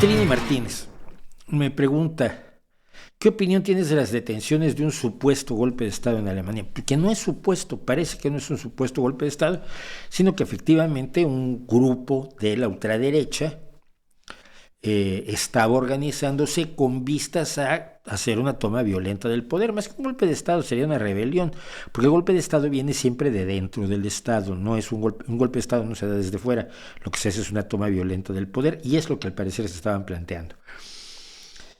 Trini Martínez me pregunta, ¿qué opinión tienes de las detenciones de un supuesto golpe de Estado en Alemania? Porque no es supuesto, parece que no es un supuesto golpe de Estado, sino que efectivamente un grupo de la ultraderecha estaba organizándose con vistas a hacer una toma violenta del poder. Más que un golpe de Estado, sería una rebelión, porque el golpe de Estado viene siempre de dentro del Estado, no es un golpe de Estado no se da desde fuera, lo que se hace es una toma violenta del poder, y es lo que al parecer se estaban planteando.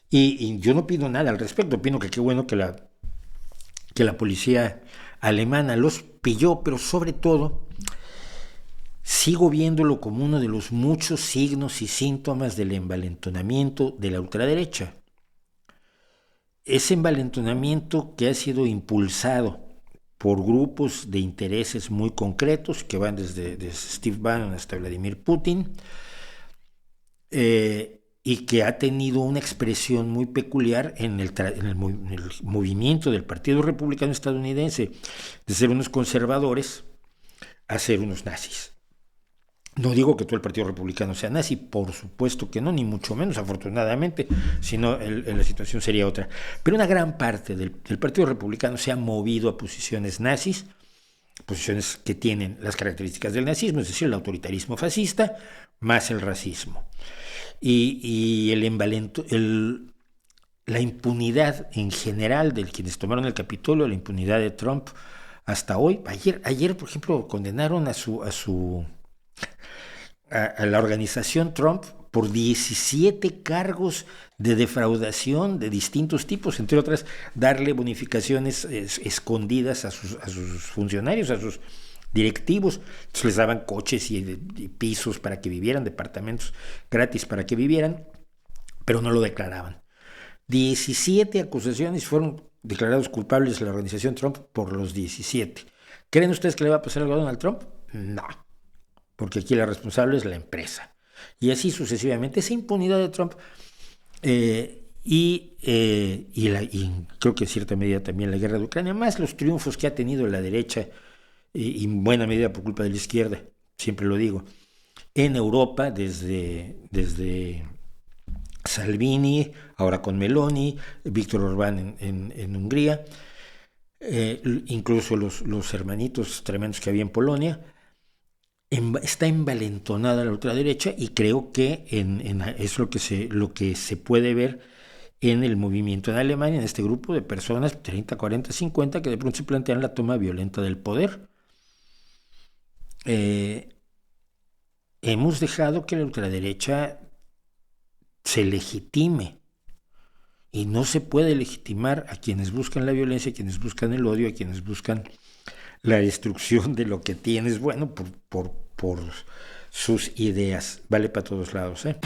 Y yo no opino nada al respecto, opino que qué bueno que la policía alemana los pilló, pero sobre todo sigo viéndolo como uno de los muchos signos y síntomas del envalentonamiento de la ultraderecha. Ese envalentonamiento que ha sido impulsado por grupos de intereses muy concretos que van desde Steve Bannon hasta Vladimir Putin, y que ha tenido una expresión muy peculiar en el movimiento del Partido Republicano estadounidense, de ser unos conservadores a ser unos nazis. No digo que todo el Partido Republicano sea nazi, por supuesto que no, ni mucho menos, afortunadamente, sino la situación sería otra. Pero una gran parte del Partido Republicano se ha movido a posiciones nazis, posiciones que tienen las características del nazismo, es decir, el autoritarismo fascista más el racismo. Y la impunidad en general de quienes tomaron el Capitolio, la impunidad de Trump hasta hoy. Ayer por ejemplo, condenaron a la organización Trump por 17 cargos de defraudación de distintos tipos, entre otras, darle bonificaciones escondidas a sus funcionarios, a sus directivos. Entonces les daban coches y pisos para que vivieran, departamentos gratis para que vivieran, pero no lo declaraban. 17 acusaciones fueron declarados culpables de la organización Trump por los 17. ¿Creen ustedes que le va a pasar algo a Donald Trump? No, porque aquí la responsable es la empresa. Y así sucesivamente. Esa impunidad de Trump y creo que en cierta medida también la guerra de Ucrania, más los triunfos que ha tenido la derecha, y en buena medida por culpa de la izquierda, siempre lo digo, en Europa, desde Salvini, ahora con Meloni, Víctor Orbán en Hungría, incluso los hermanitos tremendos que había en Polonia. Está envalentonada la ultraderecha, y creo que es lo que se puede ver en el movimiento en Alemania, en este grupo de personas, 30, 40, 50, que de pronto se plantean la toma violenta del poder. Hemos dejado que la ultraderecha se legitime, y no se puede legitimar a quienes buscan la violencia, a quienes buscan el odio, a quienes buscan la destrucción de lo que tienes bueno por sus ideas. Vale para todos lados, ¿eh?